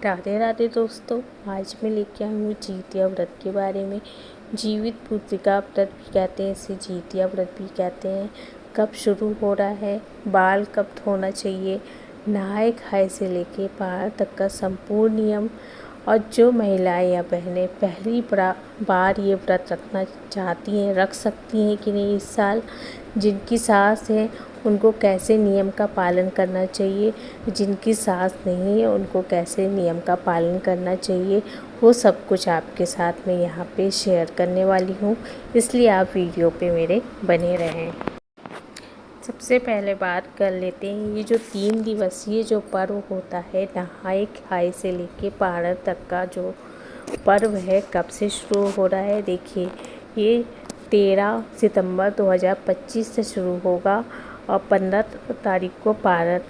राधे राधे दोस्तों, आज मैं लेके आई हूँ जितिया व्रत के बारे में। जीवित पुत्रिका व्रत भी कहते हैं, इसे जितिया व्रत भी कहते हैं। कब शुरू हो रहा है, बाल कब धोना चाहिए, नहाए खाए से लेके पार तक का संपूर्ण नियम। और जो महिलाएं या बहनें पहली बार ये व्रत रखना चाहती हैं, रख सकती हैं कि नहीं इस साल। जिनकी सास है उनको कैसे नियम का पालन करना चाहिए, जिनकी सास नहीं है उनको कैसे नियम का पालन करना चाहिए, वो सब कुछ आपके साथ में यहाँ पे शेयर करने वाली हूँ। इसलिए आप वीडियो पे मेरे बने रहें। सबसे पहले बात कर लेते हैं, ये जो 3 दिवसीय जो पर्व होता है, नहाए खाए से लेके पारण तक का जो पर्व है, कब से शुरू हो रहा है। देखिए, ये 13 सितंबर 2025 से शुरू होगा और 15 तारीख को पारण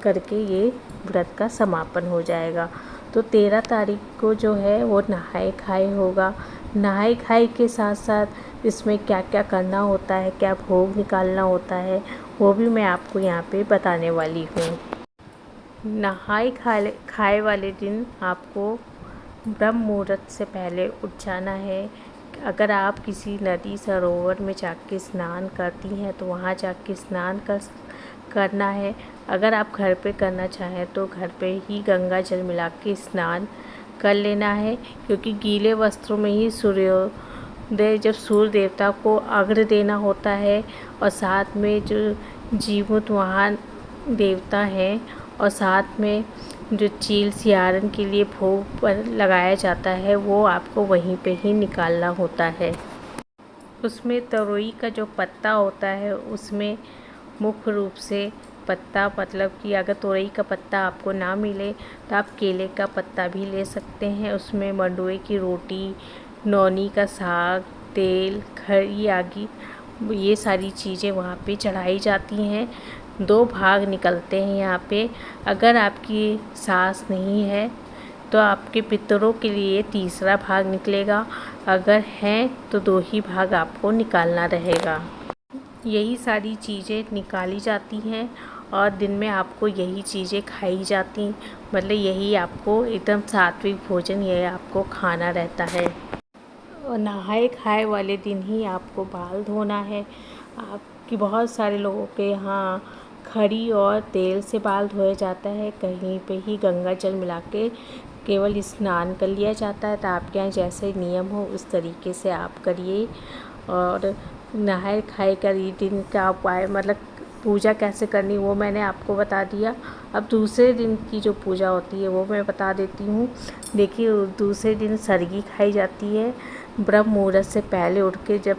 करके ये व्रत का समापन हो जाएगा। तो 13 तारीख को जो है वो नहाए खाए होगा। नहाए खाए के साथ साथ इसमें क्या क्या करना होता है, क्या भोग निकालना होता है, वो भी मैं आपको यहाँ पे बताने वाली हूँ। नहाए खाए वाले दिन आपको ब्रह्म मुहूर्त से पहले उठ जाना है। अगर आप किसी नदी सरोवर में जाके स्नान करती हैं तो वहाँ जाके स्नान करना है। अगर आप घर पे करना चाहें तो घर पे ही गंगा जल मिला के स्नान कर लेना है, क्योंकि गीले वस्त्रों में ही सूर्योदय, जब सूर्य देवता को अर्घ्य देना होता है और साथ में जो जीमूत वहाँ देवता हैं और साथ में जो चील सियारन के लिए भोग पर लगाया जाता है, वो आपको वहीं पे ही निकालना होता है। उसमें तरोई का जो पत्ता होता है, उसमें मुख्य रूप से पत्ता, मतलब कि अगर तोरई का पत्ता आपको ना मिले तो आप केले का पत्ता भी ले सकते हैं। उसमें मंडुए की रोटी, नौनी का साग, तेल, खरी आदि ये सारी चीज़ें वहाँ पे चढ़ाई जाती हैं। 2 भाग निकलते हैं यहाँ पे। अगर आपकी सास नहीं है तो आपके पितरों के लिए तीसरा भाग निकलेगा, अगर हैं तो 2 ही भाग आपको निकालना रहेगा। यही सारी चीज़ें निकाली जाती हैं और दिन में आपको यही चीज़ें खाई जाती, मतलब यही आपको एकदम सात्विक भोजन यही आपको खाना रहता है। और नहाए खाए वाले दिन ही आपको बाल धोना है। आपकी बहुत सारे लोगों के यहाँ खड़ी और तेल से बाल धोया जाता है, कहीं पे ही गंगा जल मिला के केवल स्नान कर लिया जाता है। तो आपके यहाँ जैसे नियम हो उस तरीके से आप करिए। और नहाए खाए का दिन का उपाय, मतलब पूजा कैसे करनी, वो मैंने आपको बता दिया। अब दूसरे दिन की जो पूजा होती है वो मैं बता देती हूँ। देखिए, दूसरे दिन सरगी खाई जाती है। ब्रह्म मुहूर्त से पहले उठ के जब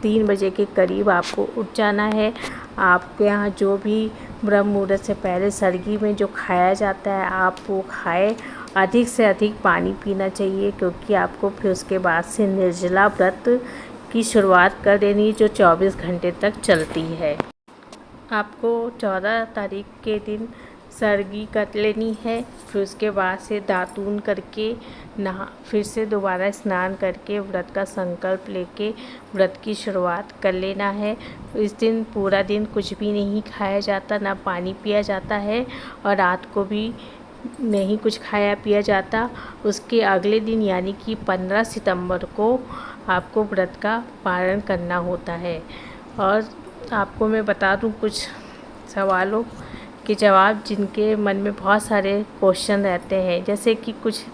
3 बजे के करीब आपको उठ जाना है। आपके यहाँ जो भी ब्रह्म मुहूर्त से पहले सरगी में जो खाया जाता है आप वो खाएं। अधिक से अधिक पानी पीना चाहिए, क्योंकि आपको फिर उसके बाद से निर्जला व्रत की शुरुआत कर देनी, जो 24 घंटे तक चलती है। आपको 14 तारीख के दिन सरगी कर लेनी है। फिर उसके बाद से दातून करके फिर से दोबारा स्नान करके व्रत का संकल्प लेके व्रत की शुरुआत कर लेना है। इस दिन पूरा दिन कुछ भी नहीं खाया जाता, ना पानी पिया जाता है और रात को भी नहीं कुछ खाया पिया जाता। उसके अगले दिन यानी कि 15 सितंबर को आपको व्रत का पालन करना होता है। और आपको मैं बता दूं कुछ सवालों के जवाब, जिनके मन में बहुत सारे क्वेश्चन रहते हैं। जैसे कि कुछ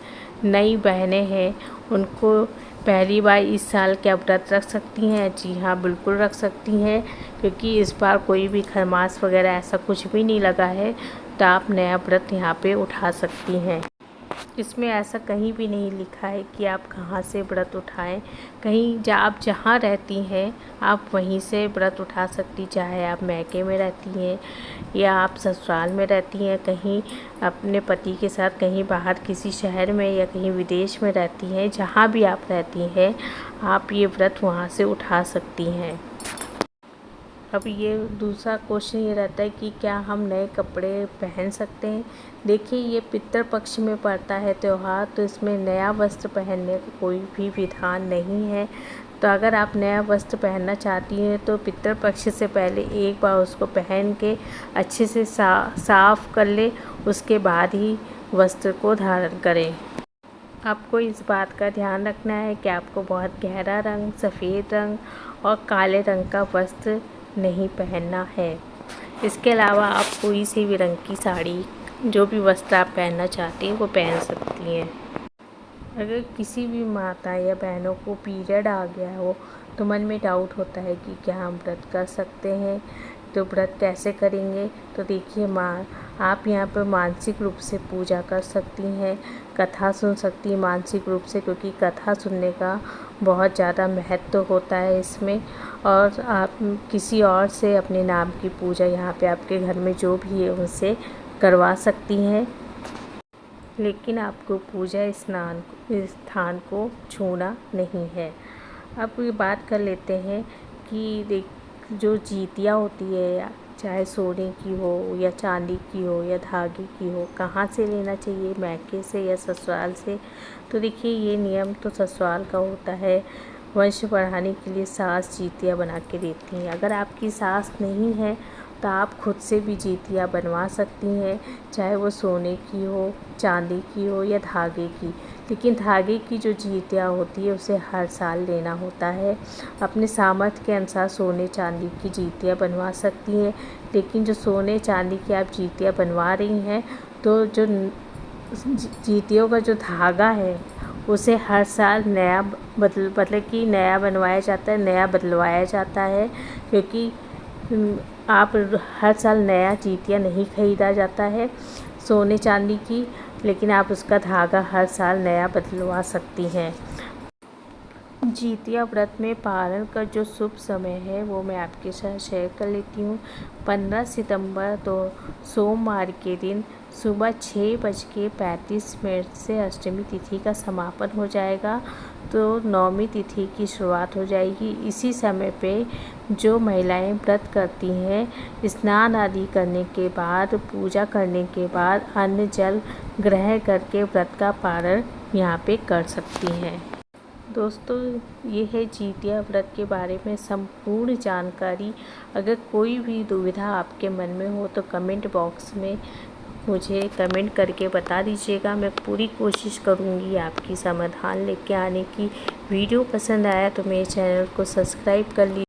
नई बहनें हैं, उनको पहली बार इस साल क्या व्रत रख सकती हैं? जी हाँ, बिल्कुल रख सकती हैं, क्योंकि इस बार कोई भी खरमास वगैरह ऐसा कुछ भी नहीं लगा है। तो आप नया व्रत यहाँ पे उठा सकती हैं। इसमें ऐसा कहीं भी नहीं लिखा है कि आप कहाँ से व्रत उठाएं। कहीं आप जहाँ रहती हैं आप वहीं से व्रत उठा सकती, चाहे आप मैके में रहती हैं या आप ससुराल में रहती हैं, कहीं अपने पति के साथ कहीं बाहर किसी शहर में या कहीं विदेश में रहती हैं। जहाँ भी आप रहती हैं आप ये व्रत वहाँ से उठा सकती हैं। अब ये दूसरा क्वेश्चन ये रहता है कि क्या हम नए कपड़े पहन सकते हैं? देखिए, ये पितृ पक्ष में पड़ता है त्यौहार, तो इसमें नया वस्त्र पहनने का कोई भी विधान नहीं है। तो अगर आप नया वस्त्र पहनना चाहती हैं तो पितृपक्ष से पहले एक बार उसको पहन के अच्छे से साफ कर ले, उसके बाद ही वस्त्र को धारण करें। आपको इस बात का ध्यान रखना है कि आपको बहुत गहरा रंग, सफ़ेद रंग और काले रंग का वस्त्र नहीं पहनना है। इसके अलावा आप कोई सी भी रंग की साड़ी, जो भी वस्त्र आप पहनना चाहती हैं वो पहन सकती हैं। अगर किसी भी माता या बहनों को पीरियड आ गया हो तो मन में डाउट होता है कि क्या हम व्रत कर सकते हैं, तो व्रत कैसे करेंगे। तो देखिए आप यहाँ पर मानसिक रूप से पूजा कर सकती हैं, कथा सुन सकती हैं मानसिक रूप से, क्योंकि कथा सुनने का बहुत ज़्यादा महत्व होता है इसमें। और आप किसी और से अपने नाम की पूजा यहाँ पे आपके घर में जो भी है उनसे करवा सकती हैं, लेकिन आपको पूजा स्थान को छूना नहीं है। अब ये बात कर लेते हैं कि जो जीतिया होती है, चाहे सोने की हो या चांदी की हो या धागे की हो, कहाँ से लेना चाहिए, मैके से या ससुराल से। तो देखिए ये नियम तो ससुराल का होता है। वंश बढ़ाने के लिए सास जीतिया बना के देती हैं। अगर आपकी सास नहीं है तो आप खुद से भी जीतिया बनवा सकती हैं, चाहे वो सोने की हो, चांदी की हो या धागे की। लेकिन धागे की जो जीतिया होती है उसे हर साल लेना होता है। अपने सामर्थ्य के अनुसार सोने चांदी की जीतिया बनवा सकती हैं, लेकिन जो सोने चांदी की आप जीतिया बनवा रही हैं तो जो जीतियों का जो धागा है उसे हर साल नया मतलब कि नया बनवाया जाता है, नया बदलवाया जाता है, क्योंकि आप हर साल नया जीतिया नहीं खरीदा जाता है सोने चांदी की, लेकिन आप उसका धागा हर साल नया बदलवा सकती हैं। जीतिया व्रत में पारण का जो शुभ समय है वो मैं आपके साथ शेयर कर लेती हूँ। 15 सितंबर तो सोमवार के दिन सुबह 6:35 से अष्टमी तिथि का समापन हो जाएगा, तो नवमी तिथि की शुरुआत हो जाएगी। इसी समय पे जो महिलाएं व्रत करती हैं, स्नान आदि करने के बाद, पूजा करने के बाद अन्न जल ग्रहण करके व्रत का पारण यहाँ पे कर सकती हैं। दोस्तों ये है जीतिया व्रत के बारे में संपूर्ण जानकारी। अगर कोई भी दुविधा आपके मन में हो तो कमेंट बॉक्स में मुझे कमेंट करके बता दीजिएगा। मैं पूरी कोशिश करूँगी आपकी समाधान लेके आने की। वीडियो पसंद आया तो मेरे चैनल को सब्सक्राइब कर लीजिए।